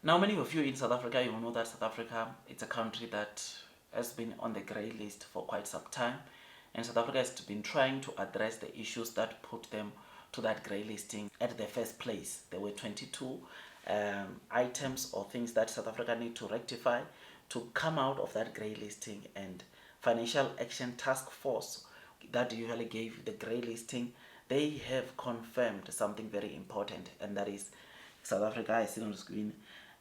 Now, many of you in South Africa, you will know that South Africa, it's a country that has been on the grey list for quite some time. And South Africa has been trying to address the issues that put them to that grey listing at the first place. There were 22 items or things that South Africa need to rectify to come out of that grey listing. And Financial Action Task Force that usually gave the grey listing, they have confirmed something very important, and that is South Africa, I see on the screen,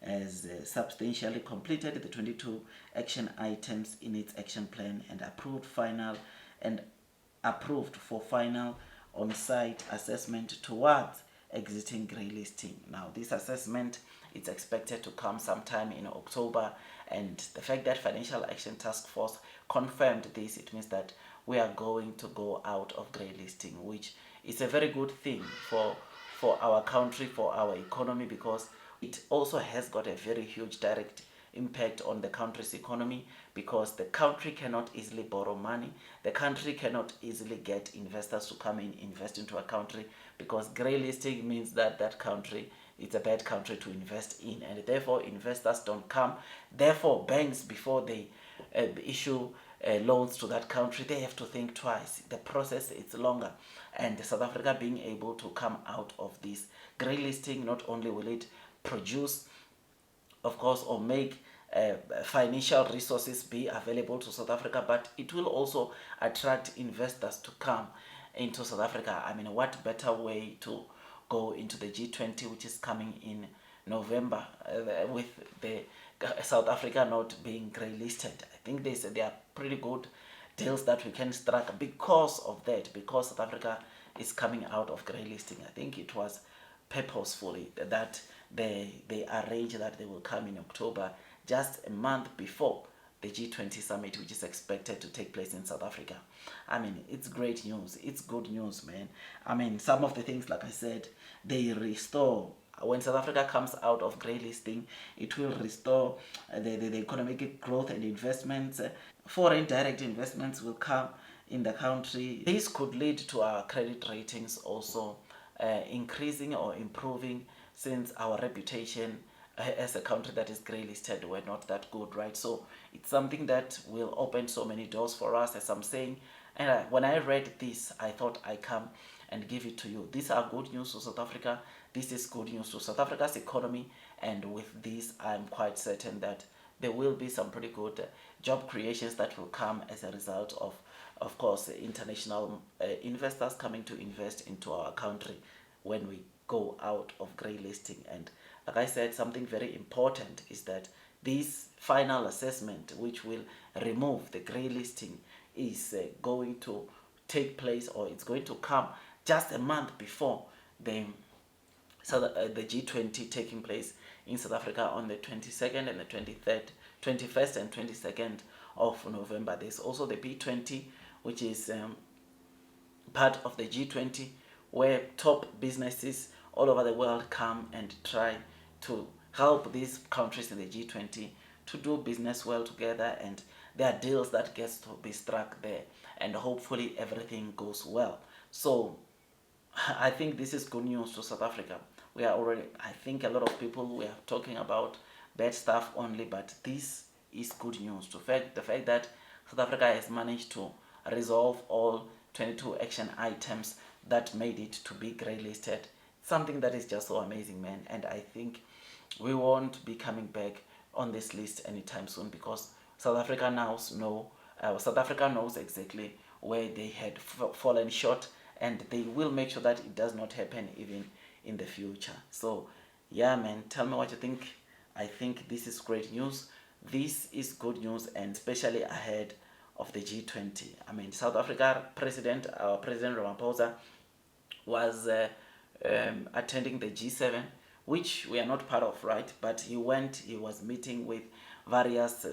has substantially completed the 22 action items in its action plan and approved for final on-site assessment towards exiting grey listing. Now, this assessment is expected to come sometime in October, and the fact that Financial Action Task Force confirmed this, it means that we are going to go out of grey listing, which is a very good thing for our country, for our economy, because it also has got a very huge direct impact on the country's economy, because the country cannot easily borrow money. The country cannot easily get investors to come in, invest into a country, because grey listing means that that country is a bad country to invest in, and therefore investors don't come. Therefore, banks, before they issue loans to that country, they have to think twice. The process is longer, and South Africa being able to come out of this grey listing, not only will it produce, of course, or make financial resources be available to South Africa, but it will also attract investors to come into South Africa. I mean, what better way to go into the G20, which is coming in November, with the South Africa not being grey listed. I think there are pretty good deals that we can strike because of that, because South Africa is coming out of grey listing. I think it was purposefully that they arranged that they will come in October, just a month before the G20 summit, which is expected to take place in South Africa. I mean, it's great news. It's good news, man. I mean, some of the things, like I said, they restore. When South Africa comes out of grey listing, it will restore the economic growth and investments. Foreign direct investments will come in the country. This could lead to our credit ratings also increasing or improving, since our reputation as a country that is grey listed were not that good, right? So it's something that will open so many doors for us, as I'm saying. And when I read this, I thought I come and give it to you. These are good news to South Africa. This is good news to South Africa's economy, and with this, I'm quite certain that there will be some pretty good job creations that will come as a result of course, international investors coming to invest into our country when we go out of grey listing. And like I said, something very important is that this final assessment, which will remove the grey listing, is going to take place, or it's going to come just a month before the G20 taking place in South Africa on the 22nd and the 23rd, 21st and 22nd of November. There's also the B20, which is part of the G20, where top businesses all over the world come and try to help these countries in the G20 to do business well together, and there are deals that gets to be struck there, and hopefully everything goes well. So I think this is good news to South Africa. We are already, I think a lot of people, we are talking about bad stuff only, but this is good news. The fact that South Africa has managed to resolve all 22 action items that made it to be grey listed, something that is just so amazing, man. And I think we won't be coming back on this list anytime soon, because South Africa knows exactly where they had fallen short, and they will make sure that it does not happen even in the future. So yeah, man, tell me what you think. I think this is great news. This is good news, and especially ahead of the G20. I mean, South Africa President Ramaphosa was attending the G7, which we are not part of, right? But he was meeting with various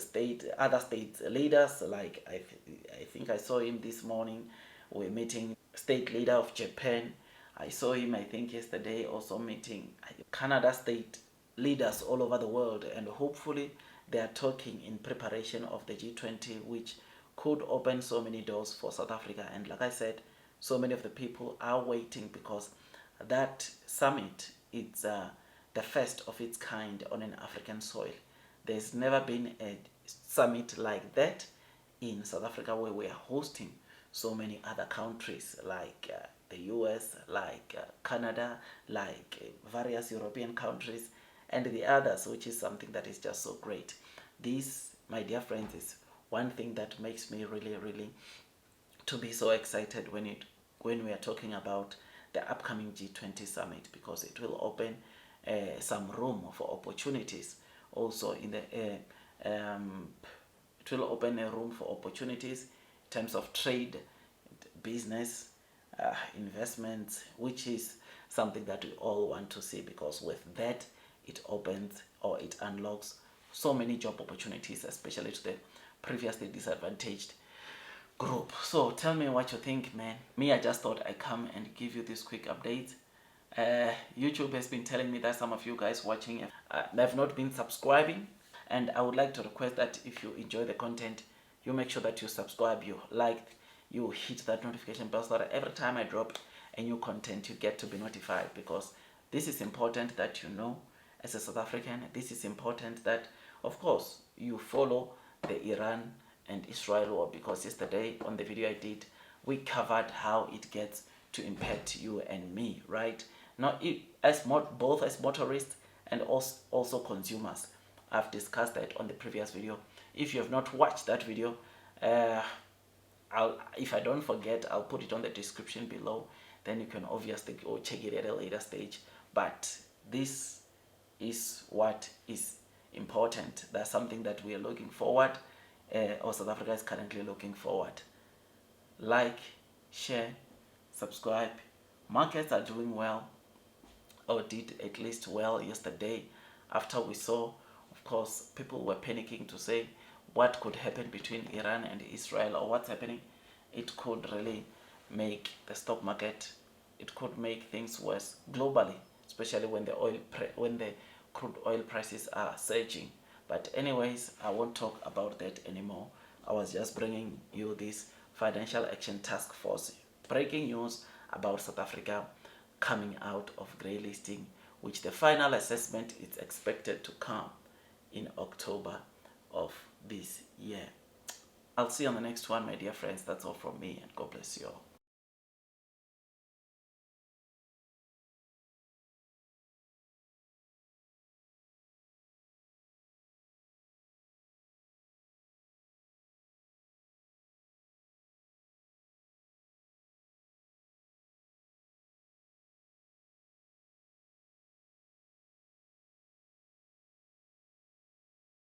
other state leaders. Like I think I saw him this morning. We're meeting state leader of Japan. I saw him, I think, yesterday, also meeting Canada state leaders all over the world, and hopefully they are talking in preparation of the G20, which could open so many doors for South Africa. And like I said, so many of the people are waiting, because that summit, it's the first of its kind on an African soil. There's never been a summit like that in South Africa, where we are hosting so many other countries like the US, like Canada, like various European countries, and the others, which is something that is just so great. This, my dear friends, is one thing that makes me really to be so excited when we are talking about the upcoming G20 summit, because it will open some room for opportunities also in the it will open a room for opportunities in terms of trade, business, investments, which is something that we all want to see, because with that it opens, or it unlocks, so many job opportunities, especially to the previously disadvantaged group. So tell me what you think, man. Me, I just thought I'd come and give you this quick update. YouTube has been telling me that some of you guys watching have not been subscribing, and I would like to request that if you enjoy the content, you make sure that you subscribe, you like, you hit that notification bell, so that every time I drop a new content you get to be notified, because this is important that you know as a South African. This is important that, of course, you follow the Iran and Israel war, because yesterday on the video I did, we covered how it gets to impact you and me, right? Not both as motorists and also consumers. I've discussed that on the previous video. If you have not watched that video, if I don't forget, I'll put it on the description below. Then you can obviously go check it at a later stage. But this is what is important. That's something that we are looking forward, or South Africa is currently looking forward. Like, share, subscribe. Markets are doing well, or did at least well yesterday, after we saw, of course, people were panicking to say what could happen between Iran and Israel, or what's happening. It could really make the stock market, it could make things worse globally, especially when the crude oil prices are surging. But anyways, I won't talk about that anymore. I was just bringing you this Financial Action Task Force breaking news about South Africa coming out of greylisting, which the final assessment is expected to come in October of this year. I'll see you on the next one, my dear friends. That's all from me, and God bless you all.